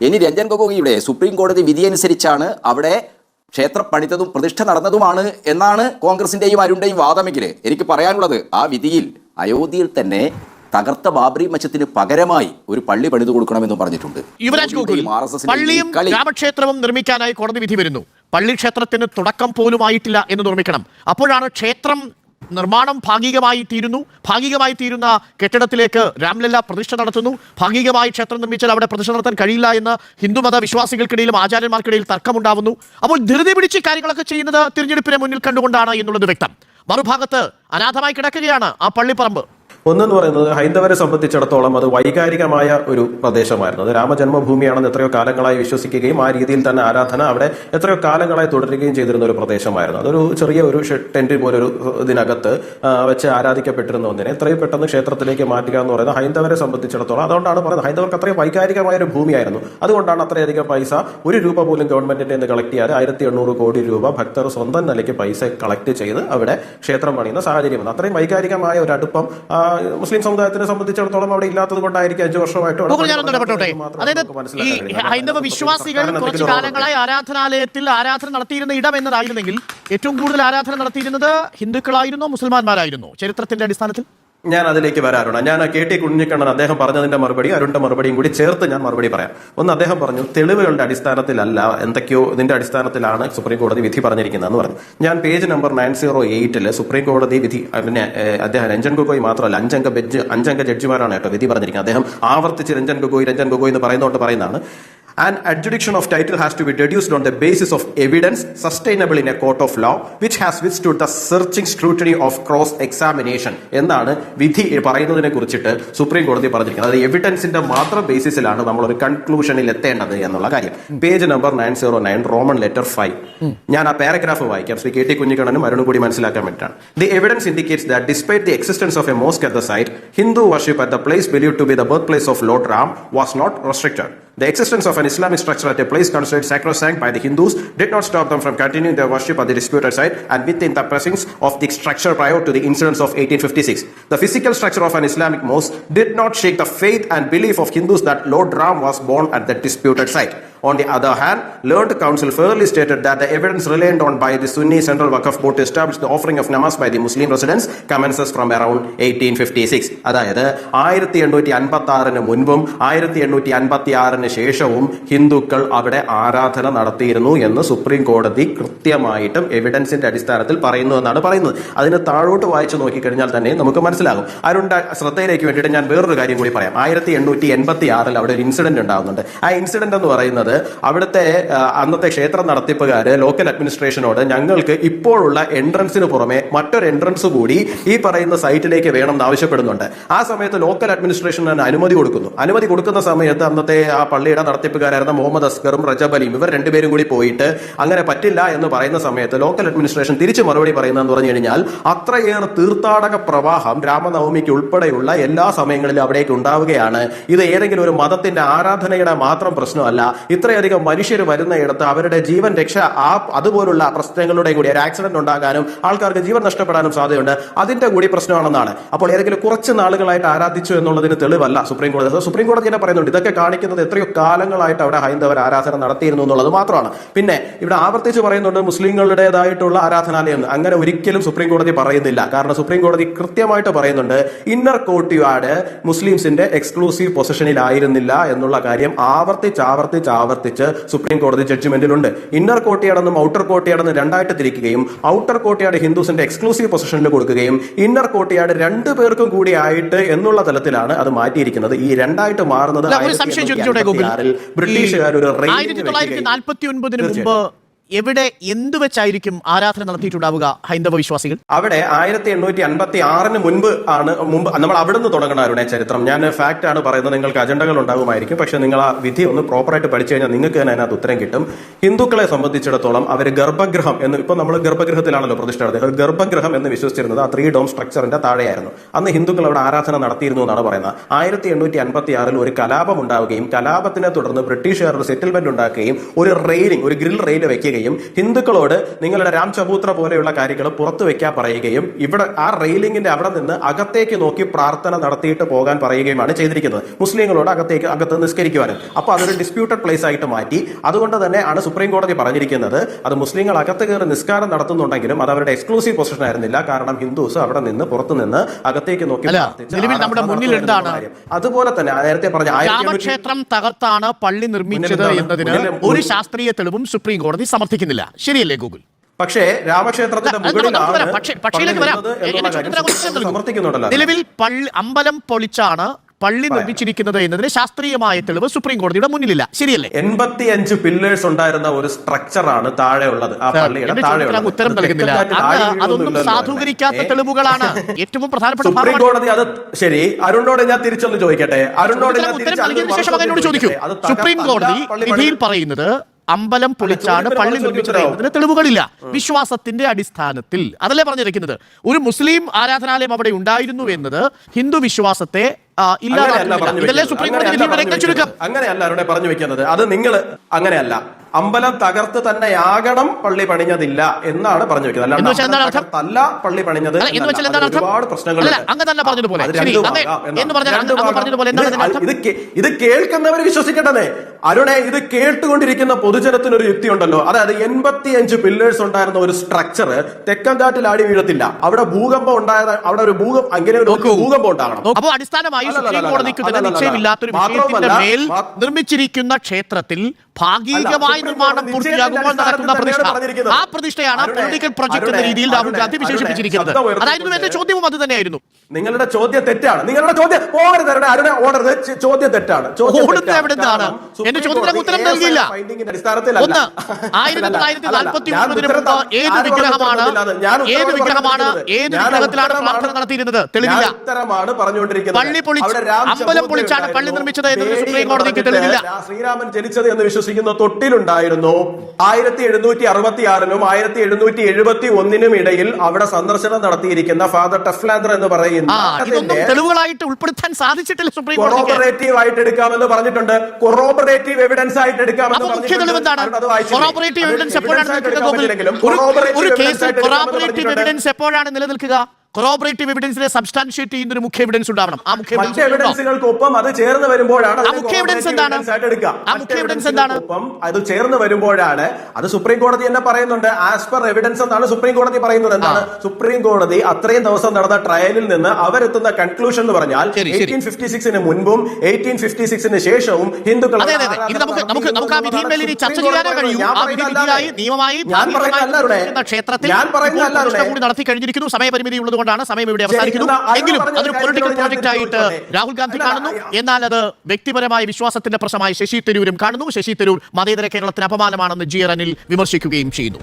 ഇനി രഞ്ജൻ ഗൊഗോയിയുടെ സുപ്രീം കോടതി വിധിയനുസരിച്ചാണ് അവിടെ ക്ഷേത്രം പണിതതും പ്രതിഷ്ഠ നടന്നതുമാണ് എന്നാണ് കോൺഗ്രസിന്റെയും അരുണിന്റെയും വാദമെങ്കിൽ എനിക്ക് പറയാനുള്ളത് ആ വിധിയിൽ അയോധ്യയിൽ തന്നെ തകർത്ത ബാബറി മസ്ജിദിന് പകരമായി ഒരു പള്ളി പണിതു കൊടുക്കണമെന്നും പറഞ്ഞിട്ടുണ്ട്. യുവരാജ് ഗോകുൽ, പള്ളിയും രാമക്ഷേത്രവും നിർമ്മിക്കാനായി കോടതി വിധി വരുന്നു. പള്ളി ക്ഷേത്രത്തിന് തുടക്കം പോലും ആയിട്ടില്ല എന്ന് നിർമ്മിക്കണം. അപ്പോഴാണ് ക്ഷേത്രം നിർമ്മാണം ഭാഗികമായി തീരുന്ന കെട്ടിടത്തിലേക്ക് രാംലല്ല പ്രതിഷ്ഠ നടത്തുന്നു. ഭാഗികമായി ക്ഷേത്രം നിർമ്മിച്ചാൽ അവിടെ പ്രതിഷ്ഠ നടത്താൻ കഴിയില്ല എന്ന് ഹിന്ദുമത വിശ്വാസികൾക്കിടയിലും ആചാര്യന്മാർക്കിടയിൽ തർക്കമുണ്ടാവുന്നു. അപ്പോൾ ധൃതി പിടിച്ച് കാര്യങ്ങളൊക്കെ ചെയ്യുന്നത് തിരഞ്ഞെടുപ്പിനെ മുന്നിൽ കണ്ടുകൊണ്ടാണ് എന്നുള്ളത് വ്യക്തം. മറുഭാഗത്ത് അനാഥമായി കിടക്കുകയാണ് ആ പള്ളിപ്പറമ്പ്. ഒന്നെന്ന് പറയുന്നത് ഹൈന്ദവരെ സംബന്ധിച്ചിടത്തോളം അത് വൈകാരികമായ ഒരു പ്രദേശമായിരുന്നു. അത് രാമജന്മഭൂമിയാണെന്ന് എത്രയോ കാലങ്ങളായി വിശ്വസിക്കുകയും ആ രീതിയിൽ തന്നെ ആരാധന അവിടെ എത്രയോ കാലങ്ങളായി തുടരുകയും ചെയ്തിരുന്ന ഒരു പ്രദേശമായിരുന്നു. അതൊരു ചെറിയ ഒരു ടെന്റ് പോലൊരു ഇതിനകത്ത് വെച്ച് ആരാധിക്കപ്പെട്ടിരുന്ന ഒന്നിനെ എത്രയും പെട്ടെന്ന് ക്ഷേത്രത്തിലേക്ക് മാറ്റുക എന്ന് പറയുന്നത് ഹൈന്ദവരെ സംബന്ധിച്ചിടത്തോളം അതുകൊണ്ടാണ് പറയുന്നത് ഹൈന്ദവർക്ക് അത്രയും വൈകാരികമായ ഒരു ഭൂമിയായിരുന്നു. അതുകൊണ്ടാണ് അത്രയധികം പൈസ ഒരു രൂപ പോലും ഗവൺമെന്റിന്റെ നിന്ന് കളക്ട് ചെയ്യാതെ 1800 കോടി രൂപ ഭക്തർ സ്വന്തം നിലയ്ക്ക് പൈസ കളക്ട് ചെയ്ത് അവിടെ ക്ഷേത്രം പണിയുന്ന സാഹചര്യം. അത്രയും വൈകാരികമായ ഒരു അടുപ്പം മുസ്ലിം സമുദായത്തിനെ സംബന്ധിച്ചിടത്തോളം അവിടെ ഇല്ലാത്തത് കൊണ്ടായിരിക്കും 5 വർഷമായിട്ട്. ഹൈന്ദവ വിശ്വാസികൾ കുറച്ചു കാലങ്ങളായി ആരാധനാലയത്തിൽ ആരാധന നടത്തിയിരുന്ന ഇടം എന്നതായിരുന്നെങ്കിൽ ഏറ്റവും കൂടുതൽ ആരാധന നടത്തിയിരുന്നത് ഹിന്ദുക്കളായിരുന്നോ മുസൽമാന്മാരായിരുന്നോ ചരിത്രത്തിന്റെ അടിസ്ഥാനത്തിൽ? ഞാൻ അതിലേക്ക് വരാറുണ്ട്. ഞാൻ KT കുഞ്ഞിക്കണ്ണൻ അദ്ദേഹം പറഞ്ഞതിന്റെ മറുപടി അരുണിന്റെ മറുപടിയും കൂടി ചേർത്ത് ഞാൻ മറുപടി പറയാം. ഒന്ന്, അദ്ദേഹം പറഞ്ഞു തെളിവുകളുടെ അടിസ്ഥാനത്തിലല്ല എന്തൊക്കെയോ ഇതിന്റെ അടിസ്ഥാനത്തിലാണ് സുപ്രീം കോടതി വിധി പറഞ്ഞിരിക്കുന്നതെന്ന് പറഞ്ഞു. ഞാൻ പേജ് നമ്പർ 908 സുപ്രീം കോടതി വിധി അദ്ദേഹം രഞ്ജൻ ഗൊഗോയ് മാത്രമല്ല 5 അംഗ ജഡ്ജിമാരാണ് കേട്ടോ വിധി പറഞ്ഞിരിക്കുന്നത്. അദ്ദേഹം ആവർത്തിച്ച് രഞ്ജൻ ഗൊഗോയ് എന്ന് പറയുന്നതാണ്. An adjudication of title has to be deduced on the basis of evidence sustainable in a court of law which has withstood the searching scrutiny of cross-examination എന്നാണ് വിധി പറയുന്നതിനെ കുറിച്ചിട്ട് സുപ്രീം കോടതി പറഞ്ഞിരിക്കുന്നത്. അത് എവിഡൻസിന്റെ മാത്രം ബേസിസിലാണ് നമ്മൾ ഒരു കൺക്ലൂഷനിൽ എത്തേണ്ടത് എന്നുള്ള കാര്യം. Page number 909 Roman letter 5. ഞാൻ ആ പാരഗ്രാഫ് വായിക്കാം. ശ്രീ KT കുഞ്ഞിക്കണ്ണനും അരുണും കൂടി മനസ്സിലാക്കാൻ വേണ്ടിയിട്ടാണ്. The evidence indicates that despite the existence of a mosque at the site, Hindu worship at the place believed to be the birthplace of Lord Ram was not restricted. The existence of an Islamic structure at a place considered sacrosanct by the Hindus did not stop them from continuing their worship at the disputed site and within the presence of the structure prior to the incidents of 1856. The physical structure of an Islamic mosque did not shake the faith and belief of Hindus that Lord Ram was born at the disputed site. On the other hand, learned counsel fairly stated that the evidence relied on by the Sunni Central Waqf Board to establish the offering of namaz by the Muslim residents commences from around 1856. അതായത് 1856 മുൻപും 1856 ശേഷവും ഹിന്ദുക്കൾ അവിടെ ആരാധന നടത്തിയിരുന്നു എന്ന് supreme കോടതി കൃത്യമായിട്ടും എവിഡൻസിന്റെ അടിസ്ഥാനത്തിൽ പറയുന്നു എന്നാണ് പറയുന്നത്. അതിന് താഴോട്ട് വായിച്ചു നോക്കിക്കഴിഞ്ഞാൽ തന്നെ നമുക്ക് മനസ്സിലാകും. അരുണിന്റെ ശ്രദ്ധയിലേക്ക് വേണ്ടിയിട്ട് ഞാൻ വേറൊരു കാര്യം കൂടി പറയാം. 1886 അവിടെ ഒരു ഇൻസിഡന്റ് ഉണ്ടാകുന്നുണ്ട്. ആ ഇൻസിഡന്റ് എന്ന് പറയുന്നത് അവിടുത്തെ അന്നത്തെ ക്ഷേത്ര നടത്തിപ്പുകാര് ലോക്കൽ അഡ്മിനിസ്ട്രേഷനോട് ഞങ്ങൾക്ക് ഇപ്പോഴുള്ള എൻട്രൻസിന് പുറമെ മറ്റൊരു എൻട്രൻസ് കൂടി ഈ പറയുന്ന സൈറ്റിലേക്ക് വേണം എന്ന് ആവശ്യപ്പെടുന്നുണ്ട്. ആ സമയത്ത് ലോക്കൽ അഡ്മിനിസ്ട്രേഷൻ അനുമതി കൊടുക്കുന്നു. അനുമതി കൊടുക്കുന്ന സമയത്ത് അന്നത്തെ ആ പള്ളിയുടെ നടത്തിപ്പുകാരായിരുന്ന മുഹമ്മദ് അസ്കറും റജബ് അലിയും ഇവർ രണ്ടുപേരും കൂടി പോയിട്ട് അങ്ങനെ പറ്റില്ല എന്ന് പറയുന്ന സമയത്ത് ലോക്കൽ അഡ്മിനിസ്ട്രേഷൻ തിരിച്ചു മറുപടി പറയുന്നതെന്ന് പറഞ്ഞു കഴിഞ്ഞാൽ അത്രയേറെ തീർത്ഥാടക പ്രവാഹം രാമനവമിക്ക് ഉൾപ്പെടെയുള്ള എല്ലാ സമയങ്ങളിലും അവിടേക്ക് ഉണ്ടാവുകയാണ്. ഇത് ഏതെങ്കിലും ഒരു മതത്തിന്റെ ആരാധനയുടെ മാത്രം പ്രശ്നമല്ല. ഇത്രയധികം മനുഷ്യർ വരുന്നയിടത്ത് അവരുടെ ജീവൻ രക്ഷ അതുപോലുള്ള പ്രശ്നങ്ങളുടെ കൂടി ഒരു ആക്സിഡന്റ് ഉണ്ടാകാനും ആൾക്കാർക്ക് ജീവൻ നഷ്ടപ്പെടാനും സാധ്യതയുണ്ട്. അതിന്റെ കൂടി പ്രശ്നമാണെന്നാണ്. അപ്പോൾ ഏതെങ്കിലും കുറച്ച് നാളുകളായിട്ട് ആരാധിച്ചു എന്നുള്ളതിന് തെളിവല്ല സുപ്രീം കോടതി. സുപ്രീം കോടതി തന്നെ പറയുന്നുണ്ട് ഇതൊക്കെ കാണിക്കുന്നത് എത്രയോ കാലങ്ങളായിട്ട് അവിടെ ഹൈന്ദവർ ആരാധന നടത്തിയിരുന്നു എന്നുള്ളത് മാത്രമാണ്. പിന്നെ ഇവിടെ ആവർത്തിച്ച് പറയുന്നുണ്ട് മുസ്ലിങ്ങളുടേതായിട്ടുള്ള ആരാധനാലയം. അങ്ങനെ ഒരിക്കലും സുപ്രീം കോടതി പറയുന്നില്ല. കാരണം സുപ്രീം കോടതി കൃത്യമായിട്ട് പറയുന്നുണ്ട് ഇന്നർ കോർട്ട്യാർഡ് മുസ്ലിംസിന്റെ എക്സ്ക്ലൂസീവ് പൊസിഷനിലായിരുന്നില്ല എന്നുള്ള കാര്യം ആവർത്തിച്ച് സുപ്രീം കോടതി ജഡ്ജ്മെന്റിലുണ്ട്. ഇന്നർ കോർട്ട്യാർഡെന്നും ഔട്ടർ കോർട്ട്യാർഡെന്നും രണ്ടായിട്ട് തിരിക്കുകയും ഔട്ടർ കോർട്ട്യാർഡ് ഹിന്ദുസിന്റെ എക്സ്ക്ലൂസീവ് പൊസിഷനിൽ കൊടുക്കുകയും ഇന്നർ കോർട്ട്യാർഡ് 2 പേർക്കും കൂടി ആയിട്ട് എന്നുള്ള തലത്തിലാണ് അത് മാറ്റിയിരിക്കുന്നത്. ഈ രണ്ടായിട്ട് മാറുന്നത് ബ്രിട്ടീഷുകാർ ഒരു 1949 മുമ്പ് എവിടെ എന്ത് വെച്ചായിരിക്കും ആരാധന നടത്തിയിട്ടുണ്ടാവുക ഹൈന്ദവ വിശ്വാസികൾ? അവിടെ 1856 മുൻപ് നമ്മൾ അവിടെ നിന്ന് തുടങ്ങണമായിരുന്നു ചരിത്രം. ഞാൻ ഫാക്ട് ആണ് പറയുന്നത്. നിങ്ങൾക്ക് അജണ്ടകൾ ഉണ്ടാകുമായിരിക്കും. പക്ഷെ നിങ്ങൾ ആ വിധി ഒന്ന് പ്രോപ്പറായിട്ട് പഠിച്ചു കഴിഞ്ഞാൽ നിങ്ങൾക്ക് തന്നെ അതിനകത്ത് ഉത്തരം കിട്ടും. ഹിന്ദുക്കളെ സംബന്ധിച്ചിടത്തോളം അവർ ഗർഭഗൃഹം എന്ന് ഇപ്പൊ നമ്മൾ ഗർഭഗൃഹത്തിലാണല്ലോ പ്രതിഷ്ഠ നടത്തിയത്. ഗർഭഗൃഹം എന്ന് വിശ്വസിച്ചിരുന്നത് ആ 3 ഡോം സ്ട്രക്ചറിന്റെ താഴെയായിരുന്നു. അന്ന് ഹിന്ദുക്കൾ അവിടെ ആരാധന നടത്തിയിരുന്നു എന്നാണ് പറയുന്നത്. 1856 ഒരു കലാപം ഉണ്ടാവുകയും കലാപത്തിനെ തുടർന്ന് ബ്രിട്ടീഷുകാർ ഒരു സെറ്റിൽമെന്റ് ഉണ്ടാക്കുകയും ഒരു ഗ്രിൽ റെയിൽ വെക്കുകയും ചെയ്യുകയും ഹിന്ദുക്കളോട് നിങ്ങളുടെ രാം ചബൂത്ര പോലെയുള്ള കാര്യങ്ങൾ പുറത്തു വെക്കാൻ പറയുകയും ഇവിടെ ആ റെയിലിംഗിന്റെ അവിടെ നിന്ന് അകത്തേക്ക് നോക്കി പ്രാർത്ഥന നടത്തിയിട്ട് പോകാൻ പറയുകയുമാണ് ചെയ്തിരിക്കുന്നത്. മുസ്ലിങ്ങളോട് അകത്ത് നിസ്കരിക്കുവാനും. അപ്പൊ അതൊരു ഡിസ്പ്യൂട്ടഡ് പ്ലേസ് ആയിട്ട് മാറ്റി. അതുകൊണ്ട് തന്നെ ആണ് സുപ്രീം കോടതി പറഞ്ഞിരിക്കുന്നത് അത് മുസ്ലിങ്ങൾ അകത്ത് കയറി നിസ്കാരം നടത്തുന്നുണ്ടെങ്കിലും അത് അവരുടെ എക്സ്ക്ലൂസീവ് പൊസിഷൻ ആയിരുന്നില്ല. കാരണം ഹിന്ദുസ് അവിടെ നിന്ന് പുറത്തു നിന്ന് അകത്തേക്ക് നോക്കി നമ്മുടെ മുന്നിൽ എന്താണ് അതുപോലെ തന്നെ നേരത്തെ പറഞ്ഞ രാമക്ഷേത്രം തകർത്താണ് പള്ളി നിർമ്മിച്ചത് എന്നതിന് ഒരു ശാസ്ത്രീയ തെളിവും സുപ്രീം കോടതി സമർത്ഥിക്കുന്നില്ല. ശരിയല്ലേ ഗൂഗിൾ? പക്ഷേ രാമക്ഷേത്രത്തിന്റെ സമർത്ഥിക്കുന്നുണ്ടല്ലോ. നിലവിൽ അമ്പലം പൊളിച്ചാണ് പള്ളി നിർമ്മിച്ചിരിക്കുന്നത് എന്നതിന് ശാസ്ത്രീയമായ തെളിവ് സുപ്രീം കോടതിയുടെ മുന്നിലില്ല. ശരിയല്ലേ? 85 പില്ലേഴ്സ് ഉണ്ടായിരുന്ന ഒരു സ്ട്രക്ചറാണ് താഴെ ഉള്ളത്. ആ പള്ളിയുടെ താഴെ ഉത്തരം നൽകുന്നില്ല. അതൊന്നും സാധൂകരിക്കാത്ത തെളിവുകളാണ്. ഏറ്റവും പ്രധാനപ്പെട്ട സുപ്രീം കോടതി അത് ശരി. അരുണിനോട് ഞാൻ തിരിച്ചൊന്ന് ചോദിക്കട്ടെ. അരുണിനോട് ഉത്തരം നൽകിയതിനു ശേഷം എന്നോട് ചോദിക്കൂ. സുപ്രീം കോടതി വിധിയിൽ പറയുന്നത് അമ്പലം പൊളിച്ചാണ് പള്ളി നിർമ്മിച്ചത് എന്നതിന് തെളിവുകളില്ല. വിശ്വാസത്തിന്റെ അടിസ്ഥാനത്തിൽ അതല്ലേ പറഞ്ഞിരിക്കുന്നത്. ഒരു മുസ്ലിം ആരാധനാലയം അവിടെ ഉണ്ടായിരുന്നു എന്നത് ഹിന്ദു വിശ്വാസത്തെ ഇതല്ലേ സുപ്രീം കോടതി ചുരുക്കം. അങ്ങനെയല്ല അരുണെ പറഞ്ഞു വെക്കുന്നത്. അത് നിങ്ങൾ അങ്ങനെയല്ല. അമ്പലം തകർത്ത് തന്നെയാകണം പള്ളി പണിഞ്ഞതില്ല എന്നാണ് പറഞ്ഞു വെക്കുന്നത്. അല്ല പള്ളി പണിഞ്ഞത് ഒരുപാട് പ്രശ്നങ്ങൾ. ഇത് കേൾക്കുന്നവർ വിശ്വസിക്കട്ടെ അരുണെ. ഇത് കേട്ടുകൊണ്ടിരിക്കുന്ന പൊതുജനത്തിനൊരു യുക്തി ഉണ്ടല്ലോ. അതായത് 85 പില്ലേഴ്സ് ഉണ്ടായിരുന്ന ഒരു സ്ട്രക്ചർ തെക്കൻകാട്ടിൽ ആടി വീഴത്തില്ല. അവിടെ ഭൂകമ്പം ഉണ്ടായത് അവിടെ ഒരു അങ്ങനെ ഒരു ഭൂകമ്പം ഉണ്ടാകണം. അപ്പോൾ അടിസ്ഥാനമായി സുപ്രീം കോടതിക്ക് തന്നെ നിശ്ചയമില്ലാത്തൊരു വിഷയത്തിന്റെ മേൽ നിർമ്മിച്ചിരിക്കുന്ന ക്ഷേത്രത്തിൽ ഭാഗികമായ നിർമ്മാണം പൂർത്തിയാകുമ്പോൾ നടക്കുന്ന പ്രതിഷ്ഠ, ആ പ്രതിഷ്ഠയാണ് പൊളിറ്റിക്കൽ പ്രൊജക്ട് എന്ന രീതിയിൽ രാഹുൽ ഗാന്ധി വിശേഷിപ്പിച്ചിരിക്കുന്നത്. അതായിരുന്നു എന്റെ ചോദ്യവും അത് തന്നെയായിരുന്നു. നിങ്ങളുടെ ചോദ്യം തെറ്റാണ്. നിങ്ങളുടെ ചോദ്യം ചോദ്യം തെറ്റാണ്. എവിടുന്നാണ് എന്റെ ചോദ്യത്തിന് ഉത്തരം നൽകിയില്ല. ഒന്ന് 1943 മുമ്പ് ഏത് വിഗ്രഹമാണ് ഏത് വിഗ്രഹത്തിലാണ് പ്രാർത്ഥന നടത്തിയിരുന്നത്? തെളിവില്ല. പള്ളി അമ്പലം പൊളിച്ചാണ് പള്ളി നിർമ്മിച്ചത് എന്നതിന് സുപ്രീം കോടതിക്ക് തെളിവില്ല. ശ്രീരാമൻ ജനിച്ചത് എന്ന് വിശ്വസിക്കുന്ന തൊട്ടിലുണ്ടായിരുന്നു 1766 1771 ഇടയിൽ അവിടെ സന്ദർശനം നടത്തിയിരിക്കുന്ന ഫാദർ ടെഫ്ലാദർ എന്ന് പറയുന്ന തെളിവുകളായിട്ട് ഉൾപ്പെടുത്താൻ സാധിച്ചിട്ടില്ല സുപ്രീം കോടതി. കൊറോബറേറ്റീവ് ആയിട്ട് എടുക്കാമെന്ന് പറഞ്ഞിട്ടുണ്ട്. കൊറോബറേറ്റീവ് എവിഡൻസ് ആയിട്ട് എടുക്കാമെന്ന് എപ്പോഴാണ് നിലനിൽക്കുക? കൊറോബറേറ്റീവ് എവിഡൻസിനെ സബ്സ്റ്റാൻഷിയേറ്റ് ചെയ്യുന്ന ഒരു മുഖ്യ എവിഡൻസ് ഉണ്ടാവണം. ആ മുഖ്യ എവിഡൻസുകൾക്കൊപ്പം അത് ചേർന്ന് വരുമ്പോഴാണ് അത് ചേർന്ന് വരുമ്പോഴാണ് അത് സുപ്രീം കോടതി തന്നെ പറയുന്നുണ്ട്. ആസ് പെർ എവിഡൻസ് എന്നാണ് സുപ്രീം കോടതി പറയുന്നത്. എന്താണ് സുപ്രീം കോടതി അത്രയും ദിവസം നടന്ന ട്രയലിൽ നിന്ന് അവരെത്തുന്ന കൺക്ലൂഷൻ എന്ന് പറഞ്ഞാൽ 1856 മുൻപും 1856 ശേഷവും ഹിന്ദുക്കൾ നടത്തി കഴിഞ്ഞിരിക്കുന്നു. സമയപരിമിതി ഉള്ളത് ാണ് സമയം ഇവിടെ അവസാനിക്കുന്നു. എങ്കിലും അതൊരു പൊളിറ്റിക്കൽ പ്രോജക്റ്റ് ആയിട്ട് രാഹുൽ ഗാന്ധി കാണുന്നു. എന്നാൽ അത് വ്യക്തിപരമായ വിശ്വാസത്തിന്റെ പ്രശ്നമായി ശശി തരൂരും കാണുന്നു. ശശി തരൂർ മതേതര കേരളത്തിന് അപമാനമാണെന്ന് GR അനിൽ വിമർശിക്കുകയും ചെയ്യുന്നു.